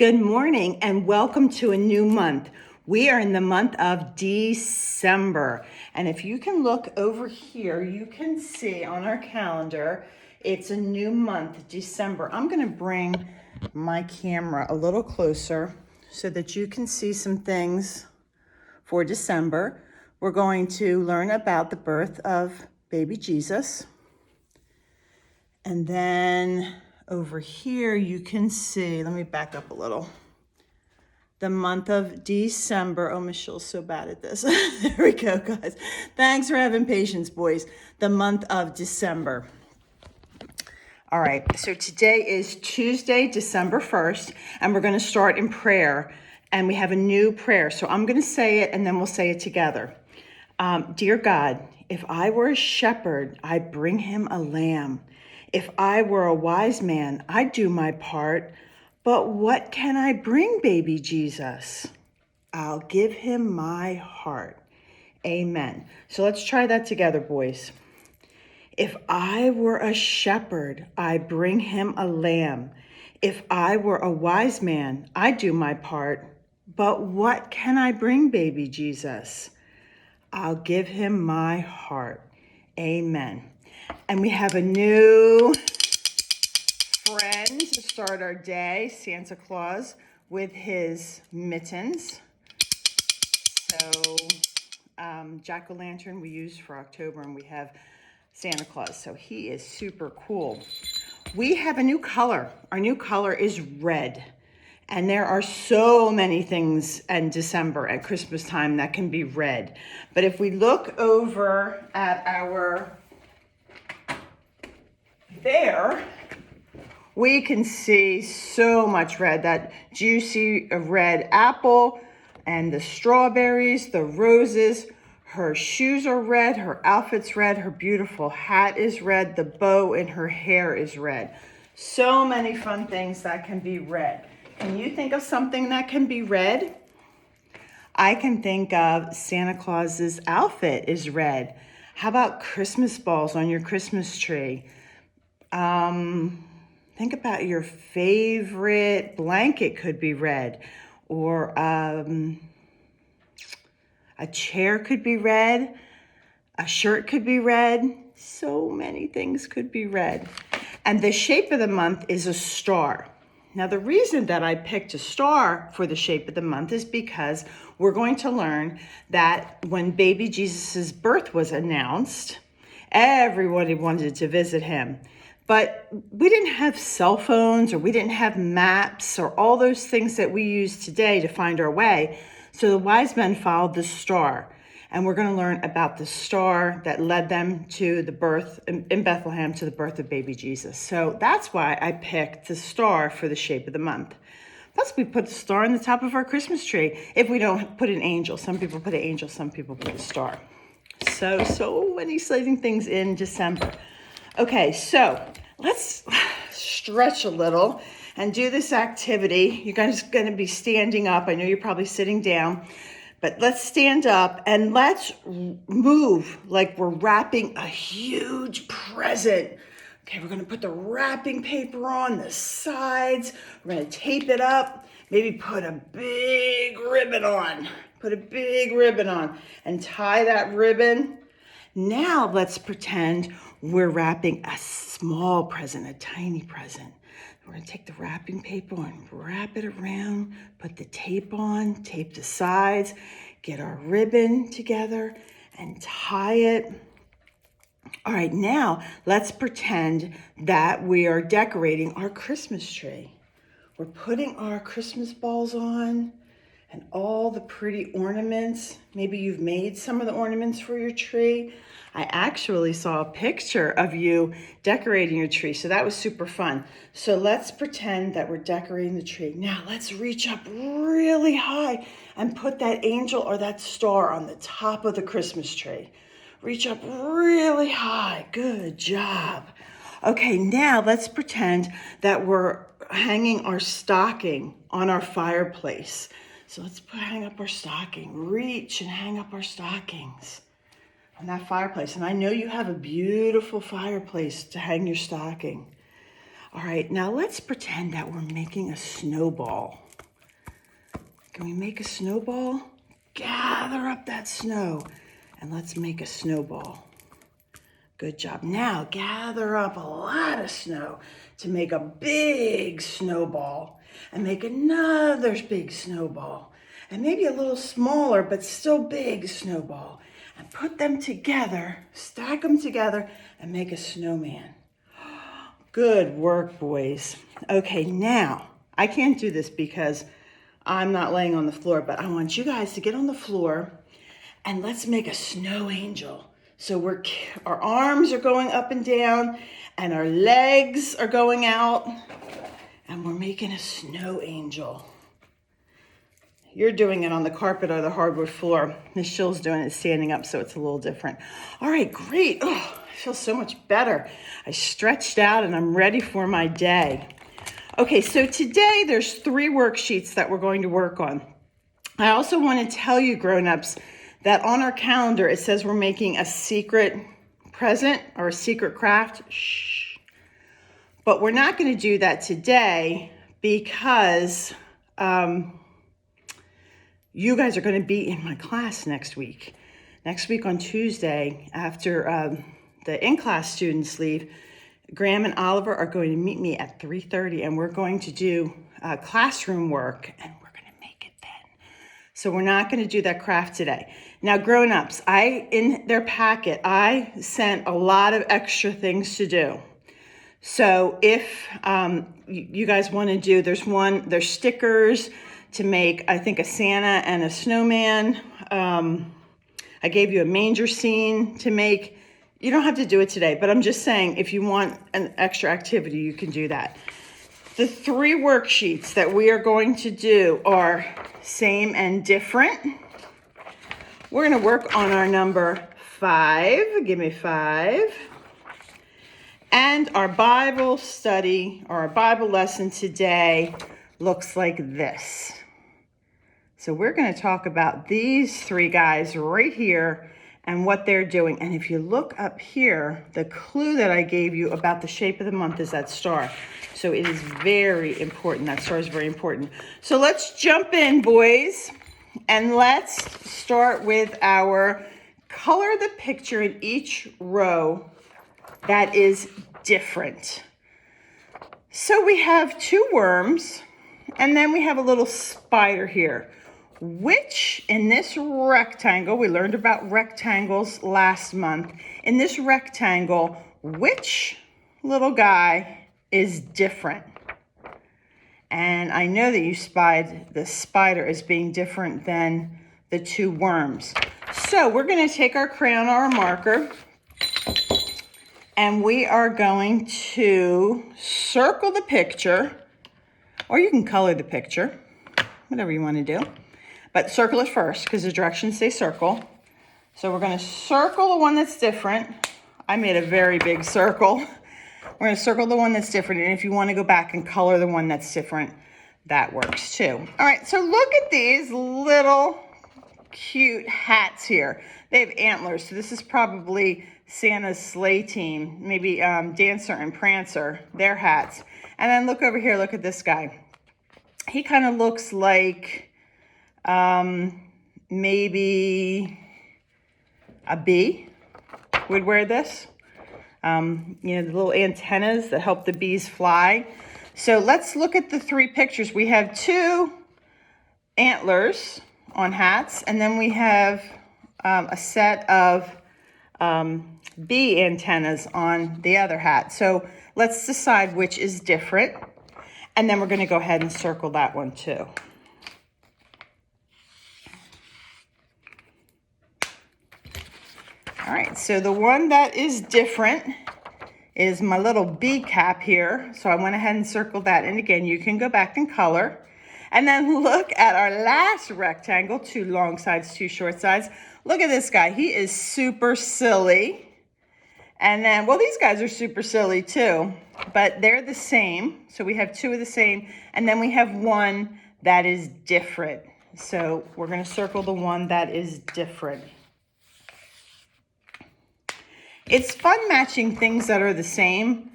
Good morning and welcome to a new month. We are in the month of December. And if you can look over here, you can see on our calendar, it's a new month, December. I'm going to bring my camera a little closer so that you can see some things for December. We're going to learn about the birth of baby Jesus. And then over here, you can see, let me back up a little. The month of December. Oh, Michelle's so bad at this. There we go, guys. Thanks for having patience, boys. The month of December. All right, so today is Tuesday, December 1st, and we're going to start in prayer. And we have a new prayer. So I'm going to say it, and then we'll say it together. Dear God, if I were a shepherd, I'd bring him a lamb. If I were a wise man, I'd do my part. But what can I bring, baby Jesus? I'll give him my heart. Amen. So let's try that together, boys. If I were a shepherd, I'd bring him a lamb. If I were a wise man, I'd do my part. But what can I bring, baby Jesus? I'll give him my heart. Amen. And we have a new friend to start our day, Santa Claus, with his mittens. So jack-o'-lantern we use for October, and we have Santa Claus. So he is super cool. We have a new color. Our new color is red. And there are so many things in December at Christmas time that can be red. But if we look over at our there, we can see so much red, that juicy red apple and the strawberries, the roses. Her shoes are red, her outfit's red, her beautiful hat is red, the bow in her hair is red. So many fun things that can be red. Can you think of something that can be red? I can think of Santa Claus's outfit is red. How about Christmas balls on your Christmas tree? Think about your favorite blanket could be red, or a chair could be red, a shirt could be red. So many things could be red. And the shape of the month is a star. Now, the reason that I picked a star for the shape of the month is because we're going to learn that when baby Jesus's birth was announced, everybody wanted to visit him. But we didn't have cell phones, or we didn't have maps, or all those things that we use today to find our way. So the wise men followed the star. And we're going to learn about the star that led them to the birth in Bethlehem, to the birth of baby Jesus. So that's why I picked the star for the shape of the month. Plus, we put the star on the top of our Christmas tree. If we don't put an angel, some people put an angel, some people put a star. So many exciting things in December. Okay, so let's stretch a little and do this activity. You guys are going to be standing up. I know you're probably sitting down, but let's stand up and let's move like we're wrapping a huge present. Okay, we're going to put the wrapping paper on the sides. We're going to tape it up. Maybe put a big ribbon on. Put a big ribbon on and tie that ribbon. Now let's pretend we're wrapping a small present, a tiny present. We're going to take the wrapping paper and wrap it around, put the tape on, tape the sides, get our ribbon together and tie it. All right, now let's pretend that we are decorating our Christmas tree. We're putting our Christmas balls on and all the pretty ornaments. Maybe you've made some of the ornaments for your tree. I actually saw a picture of you decorating your tree, so that was super fun. So let's pretend that we're decorating the tree. Now let's reach up really high and put that angel or that star on the top of the Christmas tree. Reach up really high. Good job. Okay, now let's pretend that we're hanging our stocking on our fireplace. So let's hang up our stocking. Reach and hang up our stockings on that fireplace. And I know you have a beautiful fireplace to hang your stocking. All right, now let's pretend that we're making a snowball. Can we make a snowball? Gather up that snow and let's make a snowball. Good job. Now gather up a lot of snow to make a big snowball and make another big snowball and maybe a little smaller but still big snowball and put them together, stack them together and make a snowman. Good work, boys. Okay, now I can't do this because I'm not laying on the floor, but I want you guys to get on the floor and let's make a snow angel. So our arms are going up and down and our legs are going out and we're making a snow angel. You're doing it on the carpet or the hardwood floor. Miss Shill's doing it standing up, so it's a little different. All right, great. Oh, I feel so much better. I stretched out and I'm ready for my day. Okay, so today there's 3 worksheets that we're going to work on. I also want to tell you, grown-ups, that on our calendar it says we're making a secret present or a secret craft. Shh. But we're not going to do that today because you guys are going to be in my class next week. Next week on Tuesday, after the in-class students leave, Graham and Oliver are going to meet me at 3:30 and we're going to do classroom work and we're going to make it then. So we're not going to do that craft today. Now, grown-ups, in their packet, I sent a lot of extra things to do. So if you guys want to do, there's stickers to make, I think, a Santa and a snowman. I gave you a manger scene to make. You don't have to do it today, but I'm just saying if you want an extra activity, you can do that. The 3 worksheets that we are going to do are same and different. We're going to work on our number 5. Give me 5. And our Bible study or our Bible lesson today looks like this. So we're going to talk about these 3 guys right here and what they're doing. And if you look up here, the clue that I gave you about the shape of the month is that star. So it is very important. That star is very important. So let's jump in, boys. And let's start with our color the picture in each row that is different. So we have 2 worms, and then we have a little spider here. Which in this rectangle, we learned about rectangles last month. In this rectangle, which little guy is different? And I know that you spied the spider as being different than the 2 worms. So we're going to take our crayon or our marker and we are going to circle the picture, or you can color the picture, whatever you want to do. But circle it first because the directions say circle. So we're going to circle the one that's different. I made a very big circle. We're going to circle the one that's different. And if you want to go back and color the one that's different, that works too. All right, so look at these little cute hats here. They have antlers. So this is probably Santa's sleigh team, maybe Dancer and Prancer, their hats. And then look over here, look at this guy. He kind of looks like maybe a bee would wear this. The little antennas that help the bees fly. So let's look at the 3 pictures. We have 2 antlers on hats, and then we have a set of bee antennas on the other hat. So let's decide which is different, and then we're going to go ahead and circle that one too. All right, so the one that is different is my little bee cap here. So I went ahead and circled that. And again, you can go back and color. And then look at our last rectangle, 2 long sides, 2 short sides. Look at this guy. He is super silly. And then, well, these guys are super silly too, but they're the same. So we have 2 of the same. And then we have 1 that is different. So we're going to circle the one that is different. It's fun matching things that are the same,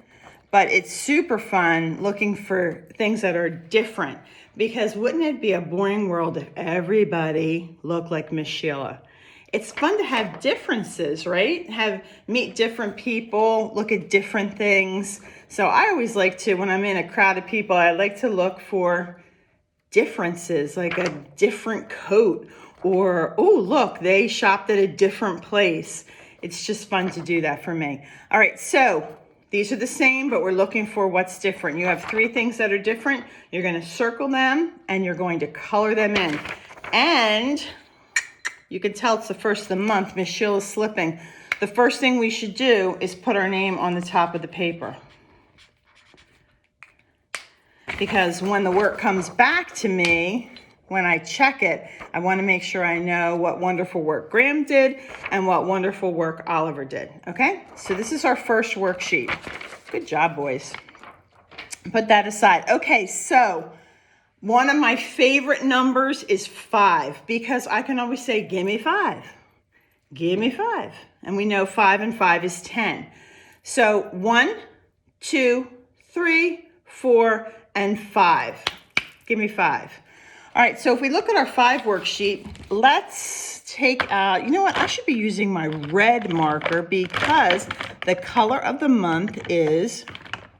but it's super fun looking for things that are different, because wouldn't it be a boring world if everybody looked like Miss Sheila? It's fun to have differences, right? Meet different people, look at different things. So I always like to, when I'm in a crowd of people, I like to look for differences, like a different coat, or, oh, look, they shopped at a different place. It's just fun to do that for me. All right, so these are the same, but we're looking for what's different. You have 3 things that are different. You're going to circle them, and you're going to color them in. And you can tell it's the first of the month. Miss Sheila's slipping. The first thing we should do is put our name on the top of the paper, because when the work comes back to me, when I check it, I want to make sure I know what wonderful work Graham did and what wonderful work Oliver did. Okay, so this is our first worksheet. Good job, boys. Put that aside. Okay, so one of my favorite numbers is 5, because I can always say, give me 5. Give me 5. And we know 5 and 5 is 10. So 1, 2, 3, 4, and 5. Give me 5. All right, so if we look at our 5 worksheet, let's take out, you know what, I should be using my red marker because the color of the month is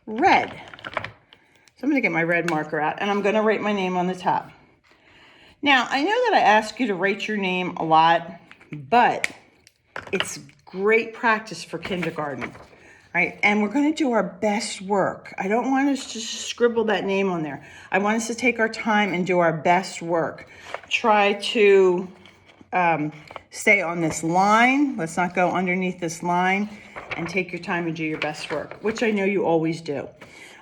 red. So I'm gonna get my red marker out, and I'm gonna write my name on the top. Now, I know that I ask you to write your name a lot, but it's great practice for kindergarten. Right? And we're going to do our best work. I don't want us to just scribble that name on there. I want us to take our time and do our best work. Try to stay on this line. Let's not go underneath this line, and take your time and do your best work, which I know you always do.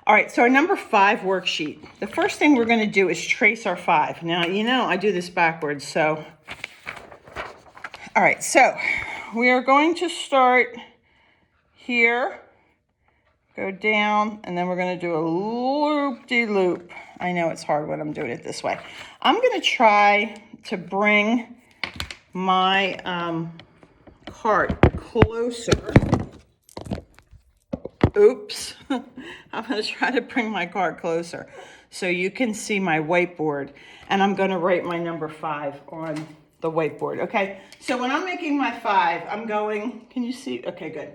All right, so our number 5 worksheet. The first thing we're going to do is trace our 5. Now, you know, I do this backwards, so. All right, so we are going to start here, go down, and then we're going to do a loop-de-loop. I know it's hard when I'm doing it this way. I'm going to try to bring my cart closer. Oops. I'm going to try to bring my cart closer so you can see my whiteboard, and I'm going to write my number 5 on the whiteboard. Okay, so when I'm making my 5, I'm going, can you see? Okay, good.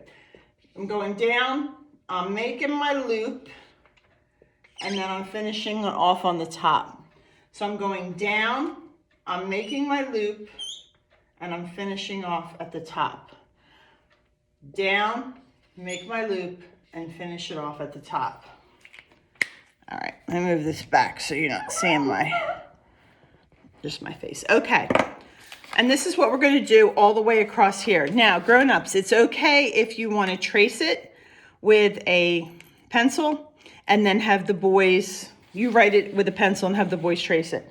I'm going down, I'm making my loop, and then I'm finishing off on the top. So I'm going down, I'm making my loop, and I'm finishing off at the top. Down, make my loop, and finish it off at the top. All right, let me move this back so you're not seeing just my face. Okay. And this is what we're going to do all the way across here. Now, grown-ups, it's okay if you want to trace it with a pencil and then have the boys, you write it with a pencil and have the boys trace it.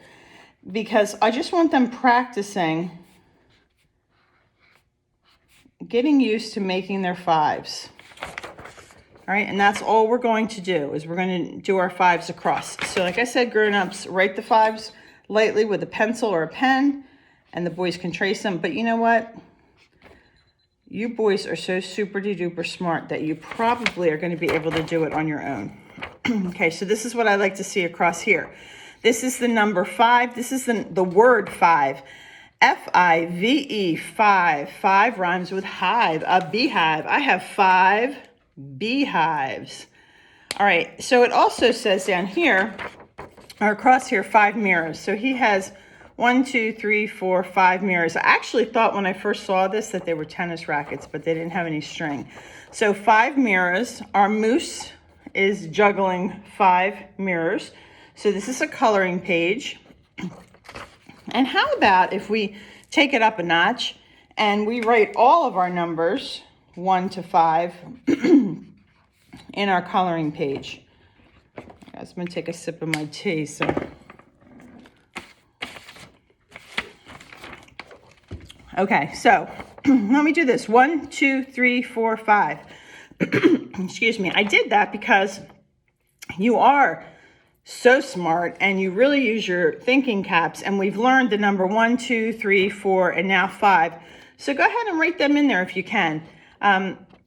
Because I just want them practicing getting used to making their 5s. All right, and that's all we're going to do, is we're going to do our 5s across. So like I said, grown-ups, write the 5s lightly with a pencil or a pen, and the boys can trace them. But you know what? You boys are so super-de-duper smart that you probably are going to be able to do it on your own. Okay, so this is what I like to see across here. This is the number 5. This is the word 5. F-I-V-E, 5. 5 rhymes with hive, a beehive. I have 5 beehives. All right, so it also says down here, or across here, 5 mirrors. So he has 1, 2, 3, 4, 5 mirrors. I actually thought when I first saw this that they were tennis rackets, but they didn't have any string. So 5 mirrors. Our moose is juggling 5 mirrors. So this is a coloring page. And how about if we take it up a notch and we write all of our numbers, 1 to 5, in our coloring page. I'm going to take a sip of my tea. Okay, so let me do this. 1, 2, 3, 4, 5. Excuse me. I did that because you are so smart and you really use your thinking caps, and we've learned the number 1, 2, 3, 4, and now 5. So go ahead and write them in there if you can.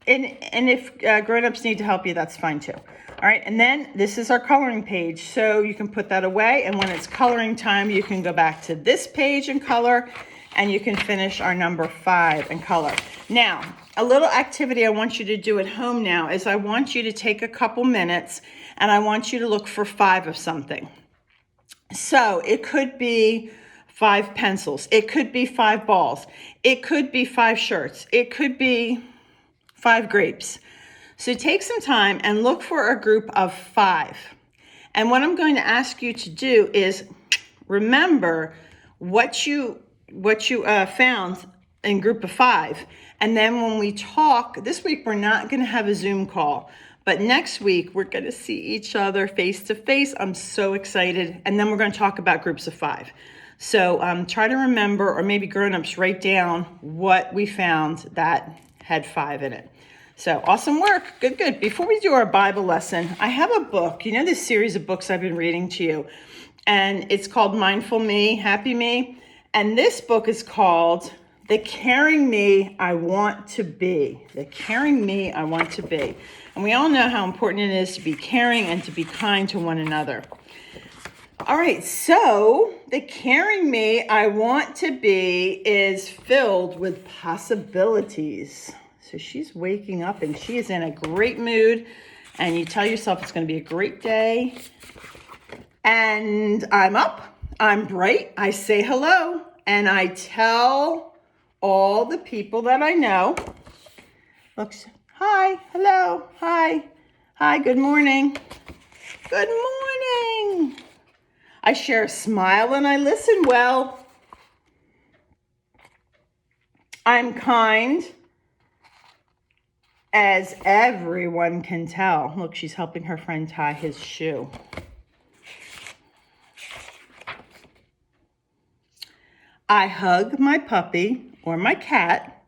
And if grown-ups need to help you, that's fine too. All right, and then this is our coloring page. So you can put that away, and when it's coloring time, you can go back to this page and color, and you can finish our number 5 and color. Now, a little activity I want you to do at home now is I want you to take a couple minutes, and I want you to look for 5 of something. So it could be 5 pencils. It could be 5 balls. It could be 5 shirts. It could be 5 grapes. So take some time and look for a group of 5. And what I'm going to ask you to do is remember what you found in group of 5. And then when we talk, this week we're not going to have a Zoom call. But next week, we're going to see each other face to face. I'm so excited. And then we're going to talk about groups of 5. So try to remember, or maybe grown-ups write down what we found that had 5 in it. So awesome work. Good, good. Before we do our Bible lesson, I have a book. You know this series of books I've been reading to you. And it's called Mindful Me, Happy Me. And this book is called The Caring Me I Want to Be. The Caring Me I Want to Be. And we all know how important it is to be caring and to be kind to one another. All right, so the caring me I want to be is filled with possibilities. So she's waking up and she is in a great mood. And you tell yourself it's going to be a great day. And I'm up, I'm bright, I say hello, and I tell all the people that I know, look, hi, hello, hi, good morning, good morning. I share a smile and I listen well. I'm kind, as everyone can tell. Look, she's helping her friend tie his shoe. I hug my puppy or my cat,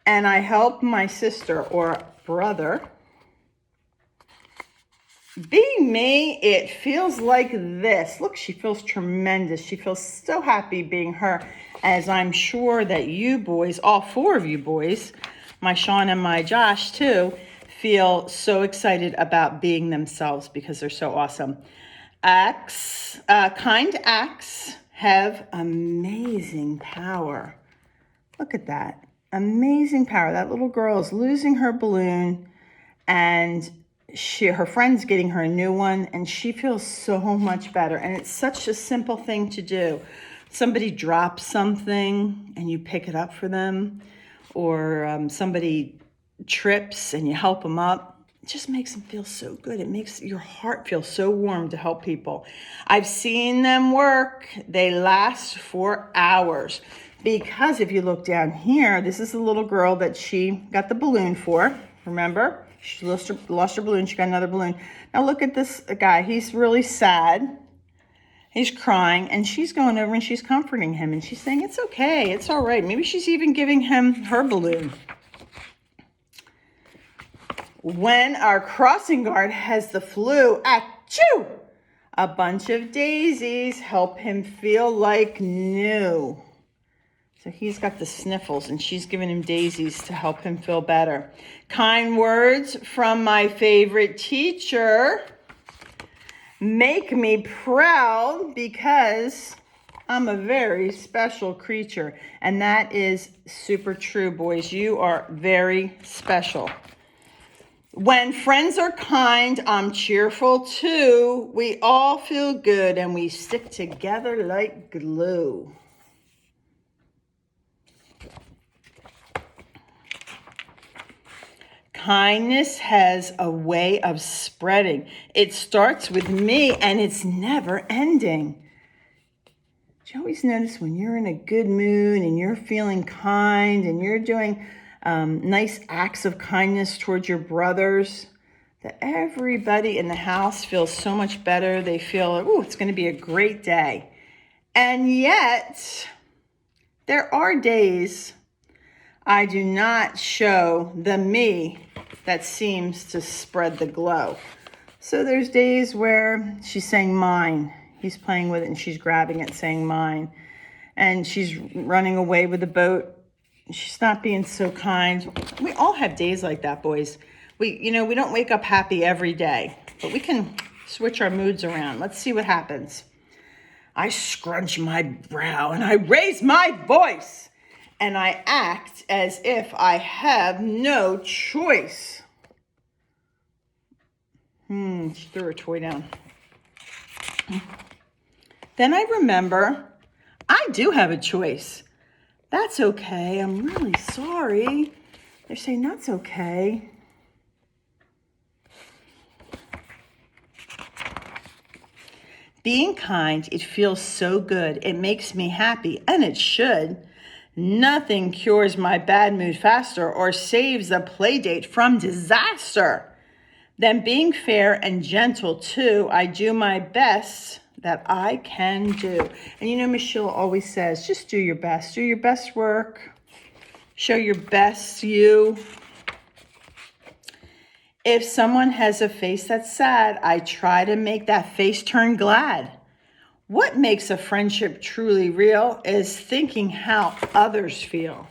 and I help my sister or brother. Being me, it feels like this. Look, she feels tremendous. She feels so happy being her, as I'm sure that you boys, all 4 of you boys, my Sean and my Josh too, feel so excited about being themselves because they're so awesome. Kind acts have amazing power. Look at that. Amazing power. That little girl is losing her balloon and her friend's getting her a new one and she feels so much better. And it's such a simple thing to do. Somebody drops something and you pick it up for them, or somebody trips and you help them up. It just makes them feel so good. It makes your heart feel so warm to help people. I've seen them work. They last for hours. Because if you look down here, this is the little girl that she got the balloon for. Remember? She lost her balloon. She got another balloon. Now look at this guy. He's really sad. He's crying. And she's going over and she's comforting him. And she's saying, it's okay. It's all right. Maybe she's even giving him her balloon. When our crossing guard has the flu, achoo! A bunch of daisies help him feel like new. So he's got the sniffles and she's giving him daisies to help him feel better. Kind words from my favorite teacher make me proud because I'm a very special creature. And that is super true, boys. You are very special. When friends are kind, I'm cheerful too. We all feel good and we stick together like glue. Kindness has a way of spreading. It starts with me and it's never ending. Do you always notice when you're in a good mood and you're feeling kind and you're doing nice acts of kindness towards your brothers, that everybody in the house feels so much better. They feel, oh, it's going to be a great day. And yet, there are days I do not show the me that seems to spread the glow. So there's days where she's saying mine. He's playing with it and she's grabbing it saying mine. And she's running away with the boat she's not being so kind. We all have days like that, boys. We don't wake up happy every day, but we can switch our moods around. Let's see what happens. I scrunch my brow and I raise my voice and I act as if I have no choice. She threw her toy down. Then I remember I do have a choice. That's okay. I'm really sorry. They're saying that's okay. Being kind, it feels so good. It makes me happy, and it should. Nothing cures my bad mood faster or saves the play date from disaster than being fair and gentle too. I do my best that I can do. And Michelle always says, just do your best. Do your best work. Show your best you. If someone has a face that's sad, I try to make that face turn glad. What makes a friendship truly real is thinking how others feel.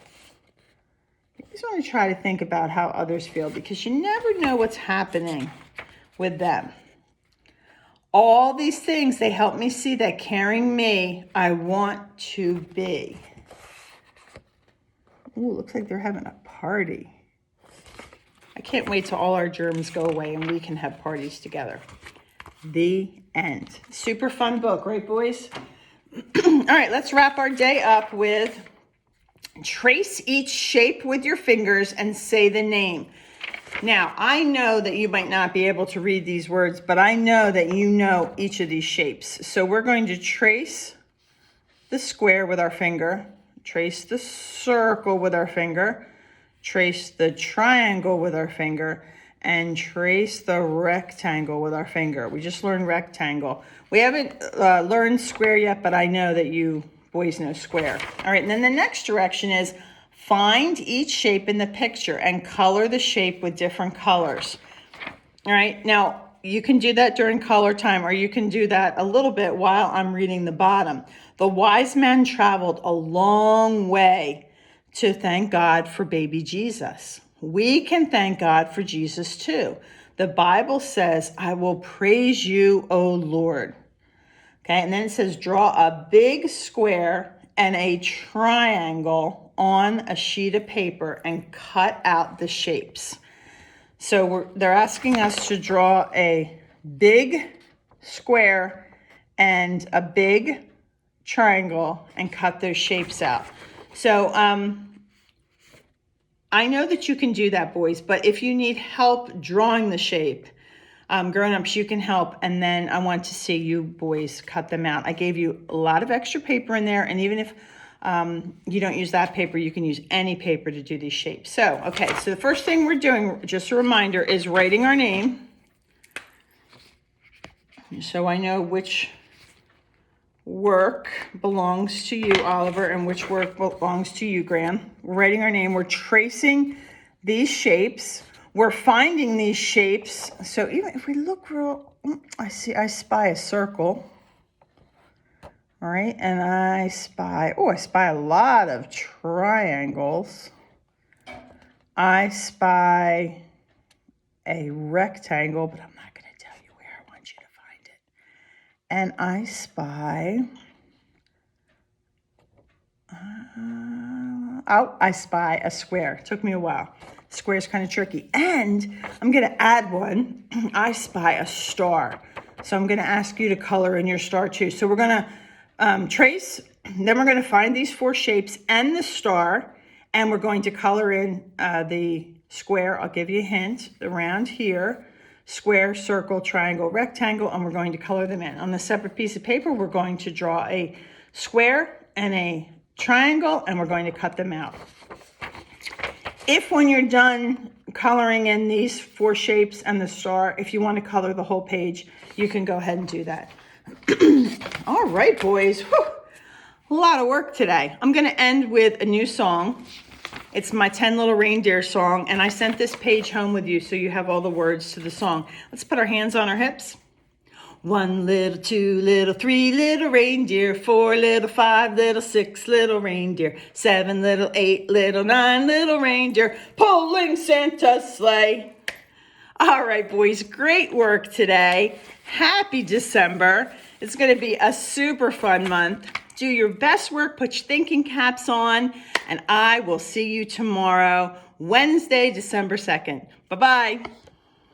You just want to try to think about how others feel because you never know what's happening with them. All these things, they help me see that caring me, I want to be. Ooh, looks like they're having a party. I can't wait till all our germs go away and we can have parties together. The end. Super fun book, right, boys? All right, let's wrap our day up with trace each shape with your fingers and say the name. Now, I know that you might not be able to read these words, but I know that you know each of these shapes. So we're going to trace the square with our finger, trace the circle with our finger, trace the triangle with our finger, and trace the rectangle with our finger. We just learned rectangle. We haven't learned square yet, but I know that you boys know square. All right, and then the next direction is find each shape in the picture and color the shape with different colors. All right, now you can do that during color time, or you can do that a little bit while I'm reading the bottom. The wise men traveled a long way to thank God for baby Jesus. We can thank God for Jesus too. The Bible says, I will praise you, O Lord. Okay, and then it says, draw a big square and a triangle on a sheet of paper and cut out the shapes. So they're asking us to draw a big square and a big triangle and cut those shapes out. So I know that you can do that, boys, but if you need help drawing the shape, grown-ups, you can help. And then I want to see you boys cut them out. I gave you a lot of extra paper in there. And even if you don't use that paper, you can use any paper to do these shapes. So, okay, so the first thing we're doing, just a reminder, is writing our name. So I know which work belongs to you, Oliver, and which work belongs to you, Graham. We're writing our name. We're tracing these shapes. We're finding these shapes. So even if we look real, I spy a circle. All right, and I spy a lot of triangles. I spy a rectangle, but I'm not going to tell you where. I want you to find it. And I spy, I spy a square. It took me a while. Square's kind of tricky. And I'm going to add one. I spy a star. So I'm going to ask you to color in your star too. So we're going to trace, then we're going to find these four shapes and the star, and we're going to color in the square. I'll give you a hint around here. Square, circle, triangle, rectangle, and we're going to color them in. On the separate piece of paper, we're going to draw a square and a triangle, and we're going to cut them out. If when you're done coloring in these four shapes and the star, if you want to color the whole page, you can go ahead and do that. All right, boys. Whew. A lot of work today. I'm going to end with a new song. It's my 10 Little Reindeer song, and I sent this page home with you so you have all the words to the song. Let's put our hands on our hips. 1 little, 2 little, 3 little reindeer, 4 little, 5 little, 6 little reindeer, 7 little, 8 little, 9 little reindeer, pulling Santa's sleigh. All right, boys, great work today. Happy December. It's going to be a super fun month. Do your best work, put your thinking caps on, and I will see you tomorrow, Wednesday, December 2nd. Bye-bye.